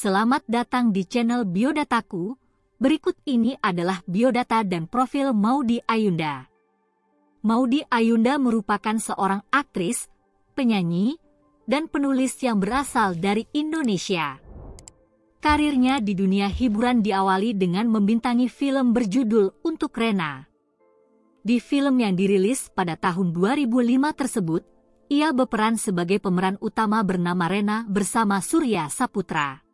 Selamat datang di channel Biodataku. Berikut ini adalah biodata dan profil Maudy Ayunda. Maudy Ayunda merupakan seorang aktris, penyanyi, dan penulis yang berasal dari Indonesia. Karirnya di dunia hiburan diawali dengan membintangi film berjudul Untuk Rena. Di film yang dirilis pada tahun 2005 tersebut, ia berperan sebagai pemeran utama bernama Rena bersama Surya Saputra.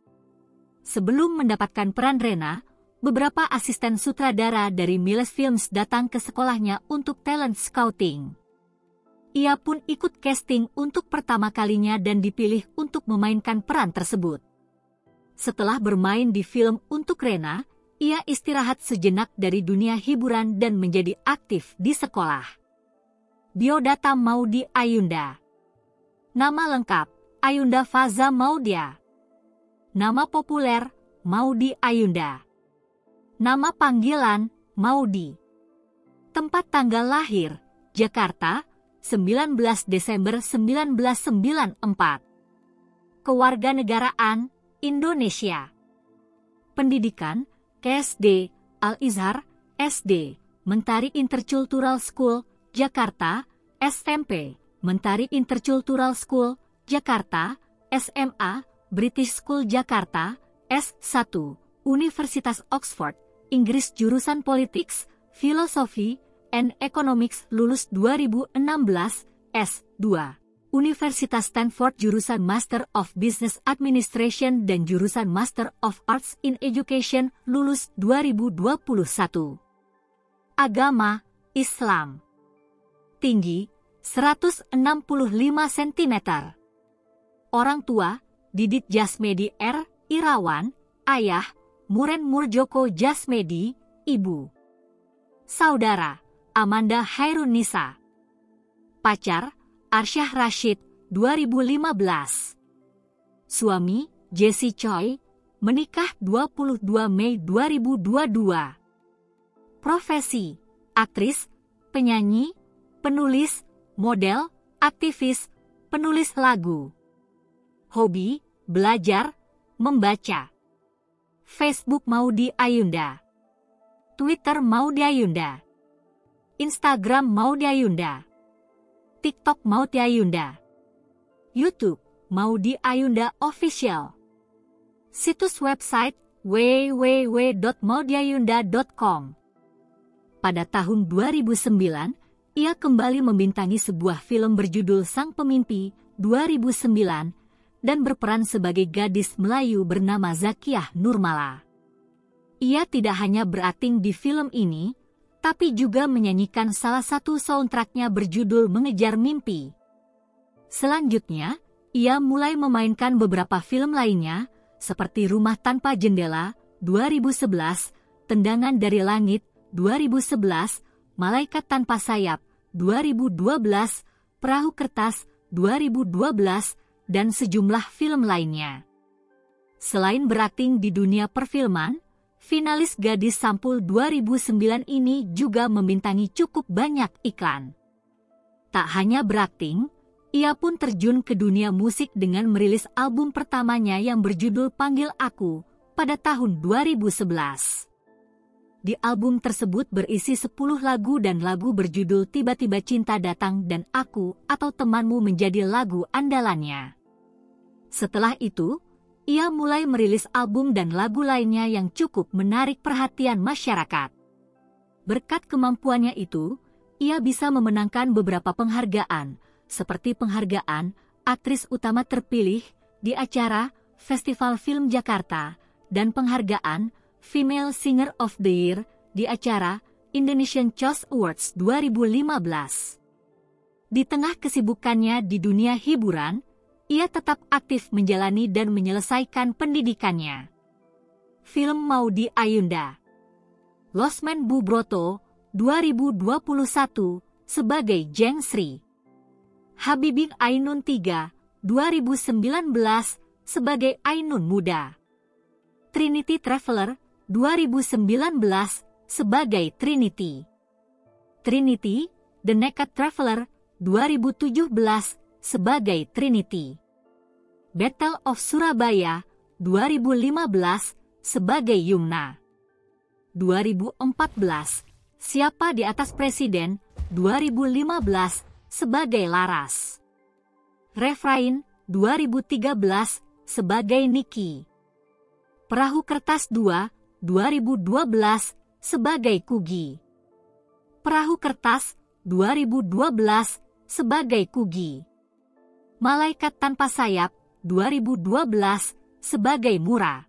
Sebelum mendapatkan peran Rena, beberapa asisten sutradara dari Miles Films datang ke sekolahnya untuk talent scouting. Ia pun ikut casting untuk pertama kalinya dan dipilih untuk memainkan peran tersebut. Setelah bermain di film Untuk Rena, ia istirahat sejenak dari dunia hiburan dan menjadi aktif di sekolah. Biodata Maudy Ayunda. Nama lengkap, Ayunda Faza Maudia. Nama populer, Maudy Ayunda. Nama panggilan, Maudy. Tempat tanggal lahir, Jakarta, 19 Desember 1994. Kewarganegaraan, Indonesia. Pendidikan, KSD, Al-Izhar, SD, Mentari Intercultural School, Jakarta, SMP, Mentari Intercultural School, Jakarta, SMA, British School Jakarta, S1, Universitas Oxford, Inggris jurusan Politics, Philosophy, and Economics lulus 2016, S2. Universitas Stanford jurusan Master of Business Administration dan jurusan Master of Arts in Education lulus 2021. Agama, Islam. Tinggi, 165 cm. Orang tua, Didit Jasmedi R. Irawan, ayah, Muren Murjoko Jasmedi, ibu. Saudara, Amanda Hairunisa. Pacar, Arsyah Rashid, 2015. Suami, Jesse Choi, menikah 22 Mei 2022. Profesi, aktris, penyanyi, penulis, model, aktivis, penulis lagu. Hobi, belajar, membaca. Facebook Maudy Ayunda. Twitter Maudy Ayunda. Instagram Maudy Ayunda. TikTok Maudy Ayunda. YouTube Maudy Ayunda Official. Situs website www.maudyayunda.com. Pada tahun 2009, ia kembali membintangi sebuah film berjudul Sang Pemimpi 2009 dan berperan sebagai gadis Melayu bernama Zakiyah Nurmala. Ia tidak hanya berakting di film ini, tapi juga menyanyikan salah satu soundtracknya berjudul Mengejar Mimpi. Selanjutnya, ia mulai memainkan beberapa film lainnya, seperti Rumah Tanpa Jendela, 2011, Tendangan dari Langit, 2011, Malaikat Tanpa Sayap, 2012, Perahu Kertas, 2012, dan sejumlah film lainnya. Selain berakting di dunia perfilman, finalis Gadis Sampul 2009 ini juga membintangi cukup banyak iklan. Tak hanya berakting, ia pun terjun ke dunia musik dengan merilis album pertamanya yang berjudul Panggil Aku pada tahun 2011. Di album tersebut berisi 10 lagu dan lagu berjudul Tiba-Tiba Cinta Datang dan Aku atau Temanmu menjadi lagu andalannya. Setelah itu, ia mulai merilis album dan lagu lainnya yang cukup menarik perhatian masyarakat. Berkat kemampuannya itu, ia bisa memenangkan beberapa penghargaan, seperti penghargaan Aktris Utama Terpilih di acara Festival Film Jakarta dan penghargaan Female Singer of the Year di acara Indonesian Choice Awards 2015. Di tengah kesibukannya di dunia hiburan, ia tetap aktif menjalani dan menyelesaikan pendidikannya. Film Maudy Ayunda. Losmen Bubroto, 2021, sebagai Jeng Sri. Habibing Ainun 3, 2019, sebagai Ainun Muda. Trinity Traveler, 2019, sebagai Trinity. Trinity, The Naked Traveler, 2017, sebagai Trinity. Battle of Surabaya 2015 sebagai Yumna. 2014 Siapa di atas Presiden, 2015 sebagai Laras. Refrain 2013 sebagai Niki. Perahu Kertas 2 2012 sebagai Kugi. Perahu Kertas 2012 sebagai Kugi. Malaikat Tanpa Sayap 2012 sebagai Mura.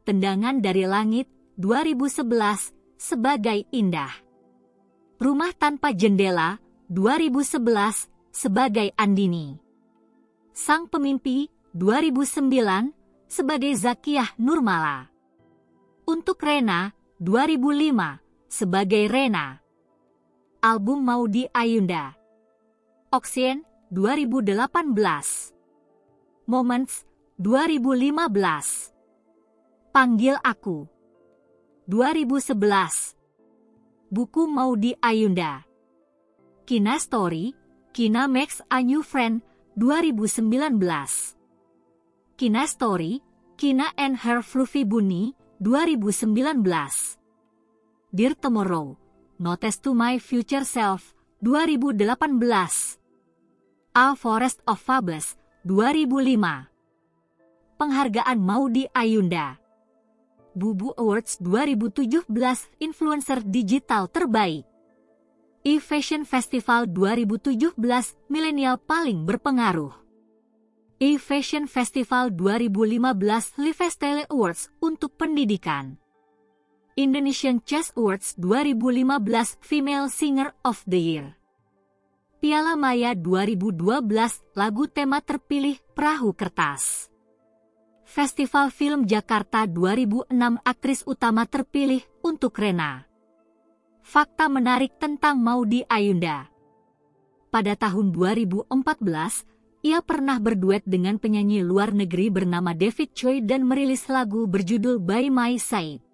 Tendangan dari Langit 2011 sebagai Indah. Rumah Tanpa Jendela 2011 sebagai Andini. Sang Pemimpi 2009 sebagai Zakiyah Nurmala. Untuk Rena 2005 sebagai Rena. Album Maudy Ayunda. Oxien 2018. Moments 2015. Panggil Aku 2011. Buku Maudy Ayunda. Kina Story, Kina Makes a New Friend 2019. Kina Story, Kina and Her Fluffy Bunny 2019. Dear Tomorrow, Notes to My Future Self 2018. A Forest of Fables 2005. Penghargaan Maudy Ayunda. Bubu Awards 2017 Influencer Digital Terbaik. E-Fashion Festival 2017 Milenial Paling Berpengaruh. E-Fashion Festival 2015 Lifestyle Awards untuk pendidikan. Indonesian Chess Awards 2015 Female Singer of the Year. Piala Maya 2012 lagu tema terpilih Perahu Kertas. Festival Film Jakarta 2006 aktris utama terpilih untuk Rena. Fakta menarik tentang Maudy Ayunda. Pada tahun 2014, ia pernah berduet dengan penyanyi luar negeri bernama David Choi dan merilis lagu berjudul By My Side.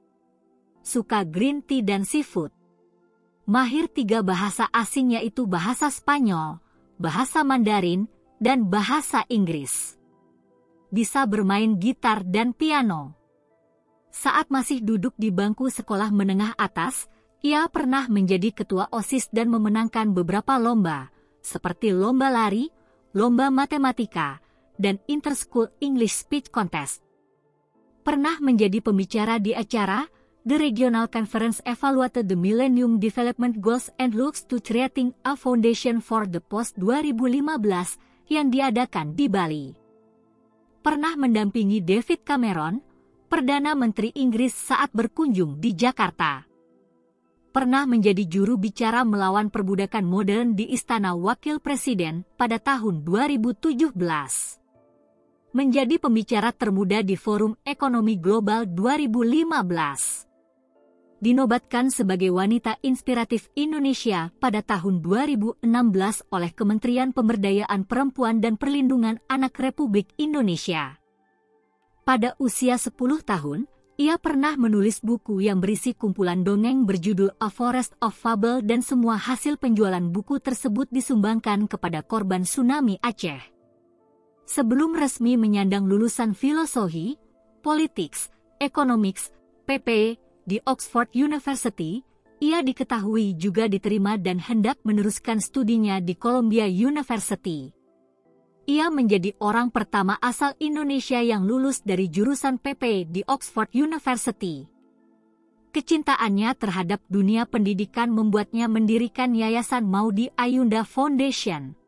Suka green tea dan seafood. Mahir 3 bahasa asing yaitu bahasa Spanyol, bahasa Mandarin, dan bahasa Inggris. Bisa bermain gitar dan piano. Saat masih duduk di bangku sekolah menengah atas, ia pernah menjadi ketua OSIS dan memenangkan beberapa lomba, seperti lomba lari, lomba matematika, dan Interschool English Speech Contest. Pernah menjadi pembicara di acara The Regional Conference Evaluated the Millennium Development Goals and Looks to Creating a Foundation for the Post 2015 yang diadakan di Bali. Pernah mendampingi David Cameron, Perdana Menteri Inggris saat berkunjung di Jakarta. Pernah menjadi juru bicara melawan perbudakan modern di Istana Wakil Presiden pada tahun 2017. Menjadi pembicara termuda di Forum Ekonomi Global 2015. Dinobatkan sebagai Wanita Inspiratif Indonesia pada tahun 2016 oleh Kementerian Pemberdayaan Perempuan dan Perlindungan Anak Republik Indonesia. Pada usia 10 tahun, ia pernah menulis buku yang berisi kumpulan dongeng berjudul A Forest of Fable dan semua hasil penjualan buku tersebut disumbangkan kepada korban tsunami Aceh. Sebelum resmi menyandang lulusan filosofi, politics, economics, PP, di Oxford University, ia diketahui juga diterima dan hendak meneruskan studinya di Columbia University. Ia menjadi orang pertama asal Indonesia yang lulus dari jurusan PP di Oxford University. Kecintaannya terhadap dunia pendidikan membuatnya mendirikan Yayasan Maudy Ayunda Foundation.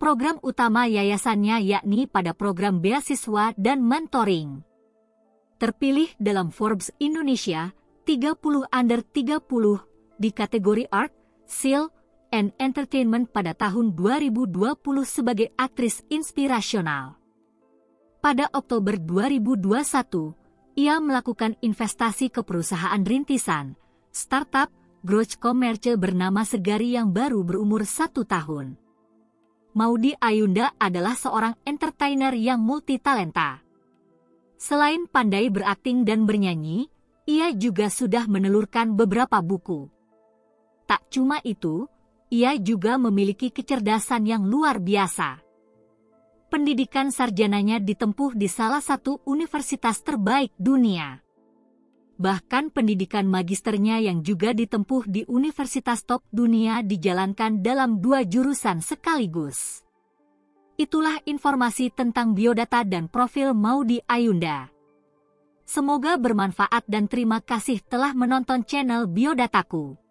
Program utama yayasannya yakni pada program beasiswa dan mentoring. Terpilih dalam Forbes Indonesia 30 Under 30 di kategori Art, Seal, and Entertainment pada tahun 2020 sebagai aktris inspirasional. Pada Oktober 2021, ia melakukan investasi ke perusahaan rintisan, startup, growth commercial bernama Segari yang baru berumur 1 tahun. Maudy Ayunda adalah seorang entertainer yang multitalenta. Selain pandai berakting dan bernyanyi, ia juga sudah menelurkan beberapa buku. Tak cuma itu, ia juga memiliki kecerdasan yang luar biasa. Pendidikan sarjananya ditempuh di salah satu universitas terbaik dunia. Bahkan pendidikan magisternya yang juga ditempuh di universitas top dunia dijalankan dalam 2 jurusan sekaligus. Itulah informasi tentang biodata dan profil Maudy Ayunda. Semoga bermanfaat dan terima kasih telah menonton channel Biodataku.